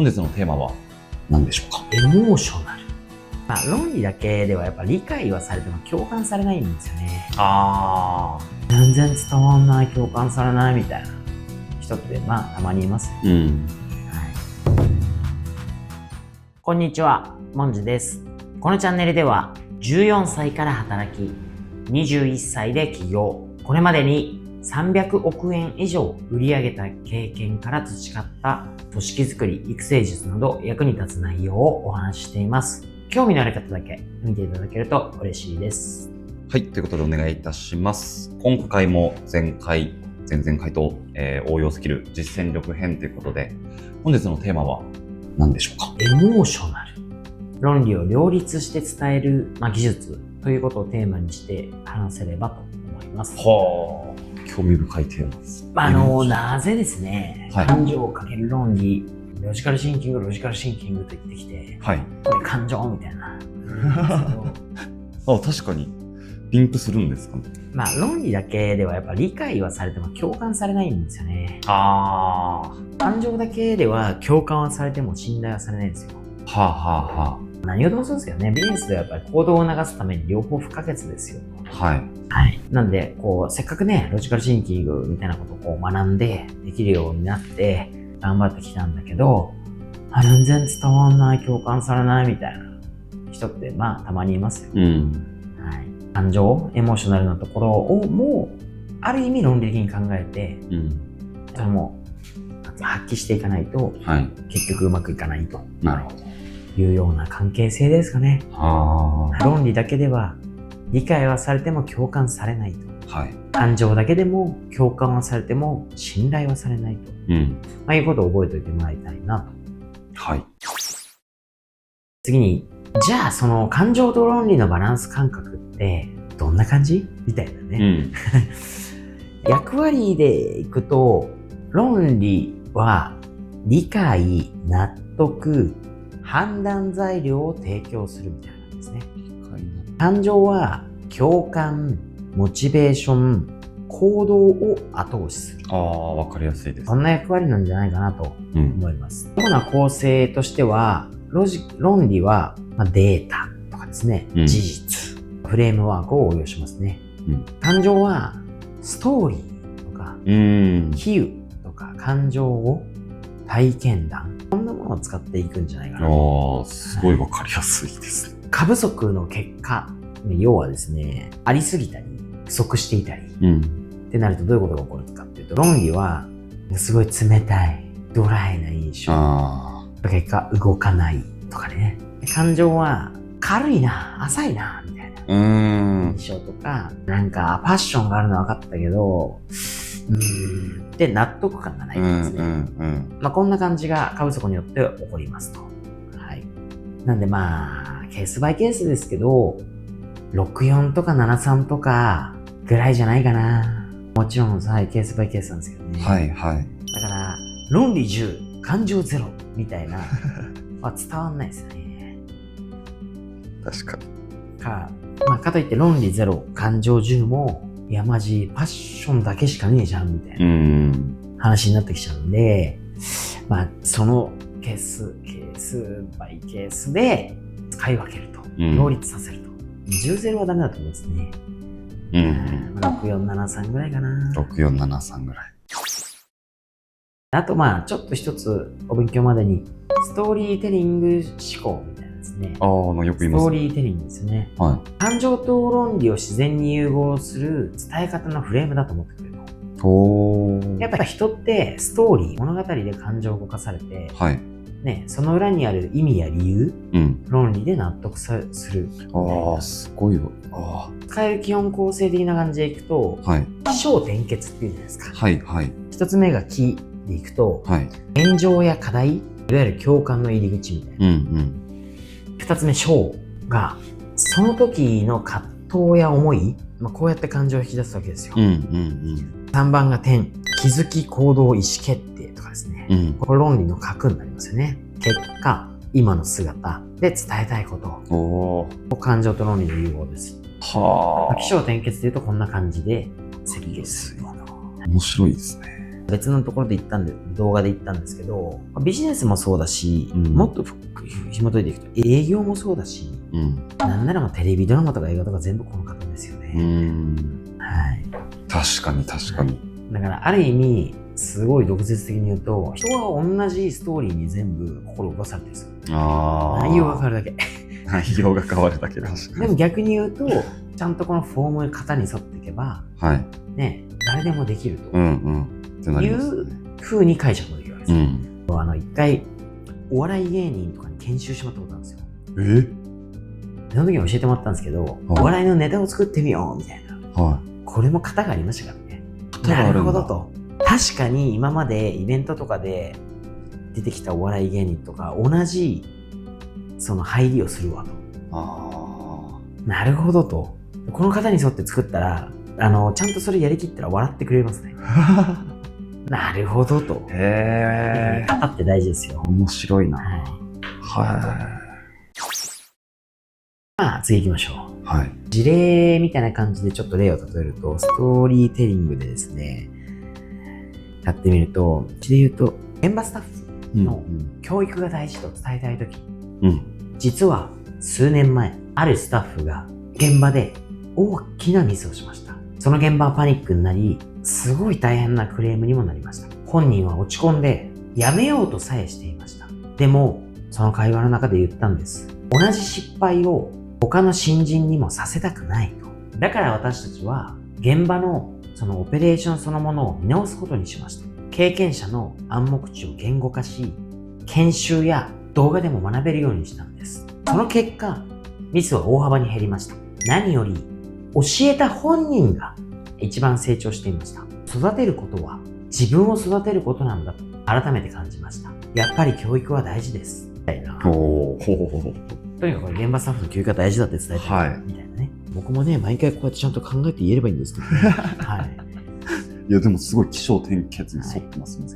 本日のテーマは何でしょうか？エモーショナル。論理だけではやっぱ理解はされても共感されないんですよね。全然伝わんない、共感されないみたいな人ってたまにいますよ。こんにちは、もんじです。このチャンネルでは14歳から働き、21歳で起業、これまでに300億円以上売り上げた経験から培った組織づくり、育成術など役に立つ内容をお話ししています。興味のある方だけ見ていただけると嬉しいです。はい、ということでお願いいたします。今回も前々回と、応用スキル実践力編ということで、本日のテーマは何でしょうか？エモーショナル。論理を両立して伝える、技術ということをテーマにして話せればと思います。はあ。興味深いテーマです。なぜですね、はい、感情をかける論理、ロジカルシンキングと言ってきて、はい、これ感情みたいな。確かにリンクするんですかね。論理だけではやっぱ理解はされても共感されないんですよね。感情だけでは共感はされても信頼はされないんですよ。何をどうするんですよね。ビジネスではやっぱり行動を促すために両方不可欠ですよ。なんで、せっかくね、ロジカルシンキングみたいなことを学んで、できるようになって、頑張ってきたんだけど、全然伝わんない、共感されないみたいな人ってたまにいますよ。感情、エモーショナルなところをもう、ある意味論理的に考えて、それも発揮していかないと、結局うまくいかないと。いうような関係性ですかね。論理だけでは理解はされても共感されないと。感情だけでも共感はされても信頼はされないと。いうことを覚えておいてもらいたいなと。次に、じゃあその感情と論理のバランス感覚ってどんな感じみたいなね。役割でいくと、論理は理解、納得、判断材料を提供するみたいなんですね。感情は共感、モチベーション、行動を後押しする。わかりやすいです。そんな役割なんじゃないかなと思います。主な構成としては、論理はデータとかですね、事実、フレームワークを応用しますね。感情はストーリーとか、比喩とか感情を体験談、こんなものを使っていくんじゃないかな。すごいわかりやすいです。過不足の結果、要はですね、ありすぎたり、不足していたり、ってなるとどういうことが起こるかっていうと、論理はすごい冷たい、ドライな印象。結果、動かないとかね。感情は軽いな、浅いな、みたいな印象とか、パッションがあるのは分かったけど、で納得感がないんですね。こんな感じが過不足によって起こりますと。なんでケースバイケースですけど、64とか73とかぐらいじゃないかな。もちろんケースバイケースなんですけどね。だから、論理10、感情0みたいなは伝わんないですよね。確かに。かといって論理0、感情10も、いやマジパッションだけしかねえじゃんみたいな話になってきちゃうんで、そのケースバイケースで使い分けると、両立させると。10-0はダメだと思うんですね。6473ぐらいかな。6473ぐらい。あとちょっと一つお勉強までにストーリーテリング思考みたいなですね。よく言います。ストーリーテリングですね。感情と論理を自然に融合する伝え方のフレームだと思ってくれると。やっぱり人ってストーリー、物語で感情を動かされて、その裏にある意味や理由、論理で納得する。すごいわ。使える基本構成的な感じでいくと、起承転結っていうじゃないですか。一つ目が起でいくと、現状や課題、いわゆる共感の入り口みたいな。二つ目、承が、その時の葛藤や思い、こうやって感情を引き出すわけですよ。3番が点、気づき、行動、意思決定とかですね。これ論理の核になりますよね。結果、今の姿で伝えたいこと。感情と論理の融合です。起承転結でいうとこんな感じで設計する。面白いですね。別のところで動画で言ったんですけど、ビジネスもそうだし、もっと紐解いていくと営業もそうだし、なんならもうテレビドラマとか映画とか全部この方ですよね。はい。確かに確かに。だからある意味、すごい毒舌的に言うと、人は同じストーリーに全部心を動かされてるんですよ。内容が変わるだけ。内容が変わるだけ、確かに。でも逆に言うと、ちゃんとこのフォーム型に沿っていけば、ね、誰でもできるという風に解釈もできるわけです。一回、お笑い芸人とかに研修してもらったことあるんですよ。その時に教えてもらったんですけど、お笑いのネタを作ってみようみたいな。これも型がありましたからね。なるほどと。確かに今までイベントとかで出てきたお笑い芸人とか同じその入りをするわと。なるほどと。この型に沿って作ったら、ちゃんとそれやりきったら笑ってくれますね。なるほどと。型って大事ですよ。面白いな。まあ次行きましょう。事例みたいな感じでちょっと例を例えると、ストーリーテリングでですね、やってみると、うちで言うと、現場スタッフの教育が大事と伝えたいとき、実は数年前、あるスタッフが現場で大きなミスをしました。その現場はパニックになり、すごい大変なクレームにもなりました。本人は落ち込んで、やめようとさえしていました。でも、その会話の中で言ったんです。同じ失敗を他の新人にもさせたくないと。だから私たちは、現場のそのオペレーションそのものを見直すことにしました。経験者の暗黙知を言語化し、研修や動画でも学べるようにしたんです。その結果、ミスは大幅に減りました。何より、教えた本人が一番成長していました。育てることは自分を育てることなんだと改めて感じました。やっぱり教育は大事です。みたいな。とにかく現場スタッフの教育が大事だって伝えたいみたいなね。僕もね、毎回こうやってちゃんと考えて言えればいいんですけどね。いや、でもすごい起承転結に沿ってますね。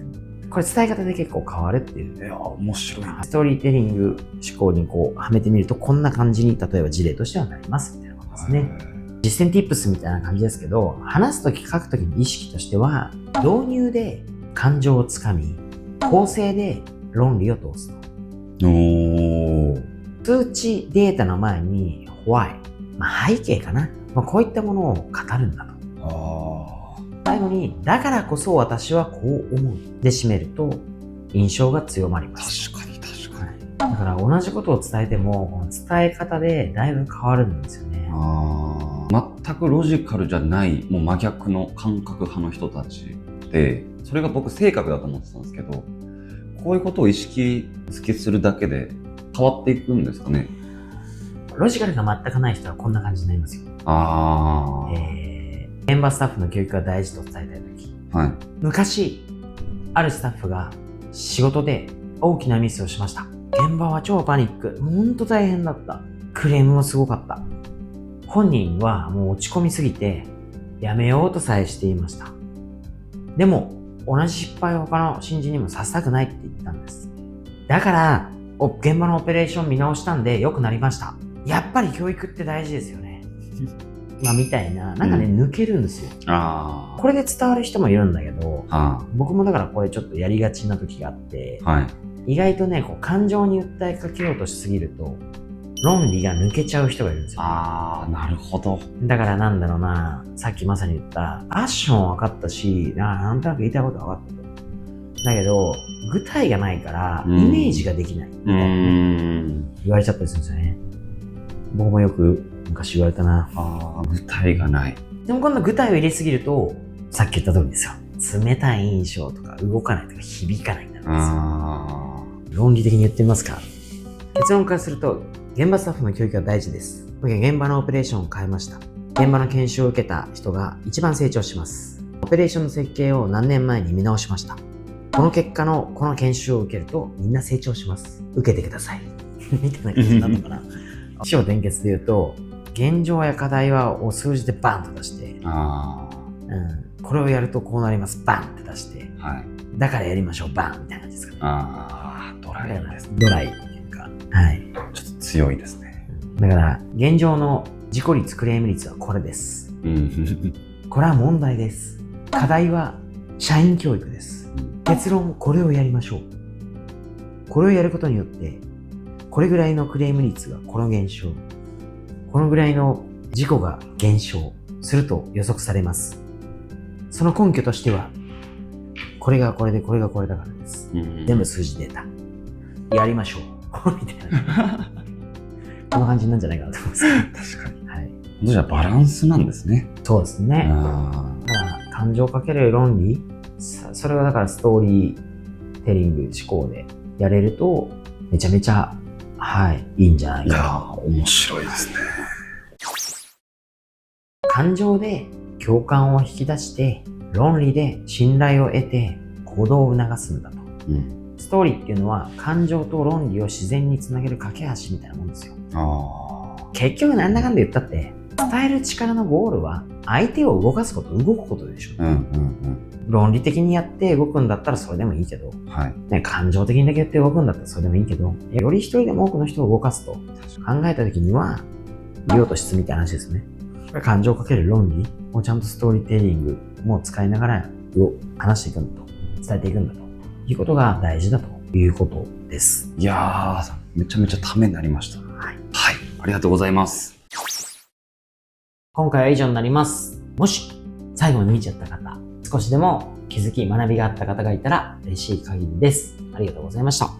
これ伝え方で結構変わるっていう。いや、面白いな。ストーリーテリング思考にこうはめてみると、こんな感じに例えば事例としてはなりますみたいなことですね。実践 Tips みたいな感じですけど、話すとき書くときの意識としては、導入で感情をつかみ、構成で論理を通すと。数値データの前に Why、背景かな、こういったものを語るんだと。最後に、だからこそ私はこう思うで締めると印象が強まります。確かに。だから同じことを伝えても、この伝え方でだいぶ変わるんですよね。全くロジカルじゃない、もう真逆の感覚派の人たちで、それが僕性格だと思ってたんですけど、こういうことを意識付けするだけで変わっていくんですかね。ロジカルが全くない人はこんな感じになりますよ。現場スタッフの教育が大事と伝えたいとき、昔あるスタッフが仕事で大きなミスをしました。現場は超パニック、ほんと大変だった。クレームもすごかった。本人はもう落ち込みすぎてやめようとさえしていました。でも同じ失敗を他の新人にもさせたくないって言ったんです。だから現場のオペレーション見直したんで良くなりました。やっぱり教育って大事ですよね。みたいな、抜けるんですよ。これで伝わる人もいるんだけど、僕もだからこれちょっとやりがちな時があって、意外とね、こう感情に訴えかけようとしすぎると、論理が抜けちゃう人がいるんですよ。なるほど。だからなんだろうな、さっきまさに言った、アッションは分かったし、なんとなく言いたいことは分かったと。だけど、具体がないから、イメージができない。みたいな言われちゃったりするんですよね。僕もよく昔言われたな。具体がない。でも今度具体を入れすぎると、さっき言った通りですよ。冷たい印象とか動かないとか響かないになるんですよ。論理的に言ってみますか。結論からすると、現場スタッフの教育が大事です。現場のオペレーションを変えました。現場の研修を受けた人が一番成長します。オペレーションの設計を何年前に見直しました。この結果のこの研修を受けるとみんな成長します。受けてください。みたいな感じなのかな。起承転結で言うと、現状や課題を数字でバンと出して、これをやるとこうなります。バンって出して、だからやりましょう。バンみたいな感じですかね。ドライですね。ドライっていうか。ちょっと強いですね。だから、現状の事故率、クレーム率はこれです。これは問題です。課題は社員教育です。結論、これをやりましょう。これをやることによって、これぐらいのクレーム率がこの減少、このぐらいの事故が減少すると予測されます。その根拠としては、これがこれでこれがこれだからです。全部数字データ。やりましょう。みたいな。こんな感じなんじゃないかなと思います。確かに。はい。じゃあバランスなんですね。そうですね。だから感情かける論理、それはだからストーリーテリング思考でやれると、めちゃめちゃ、はい、いいんじゃないかな。いやー、面白いですね。感情で共感を引き出して、論理で信頼を得て行動を促すんだと。ストーリーっていうのは感情と論理を自然につなげる架け橋みたいなもんですよ。結局なんだかんだ言ったって伝える力のゴールは相手を動かすこと、動くことでしょ。論理的にやって動くんだったらそれでもいいけど、感情的にだけやって動くんだったらそれでもいいけど、より一人でも多くの人を動かすと考えた時には量と質みたいな話ですね。感情をかける論理をちゃんとストーリーテリングも使いながら話していくんだと、伝えていくんだということが大事だということです。いやー、めちゃめちゃためになりました。はい、ありがとうございます。今回は以上になります。もし最後まで見ちゃった方、少しでも気づき、学びがあった方がいたら嬉しい限りです。ありがとうございました。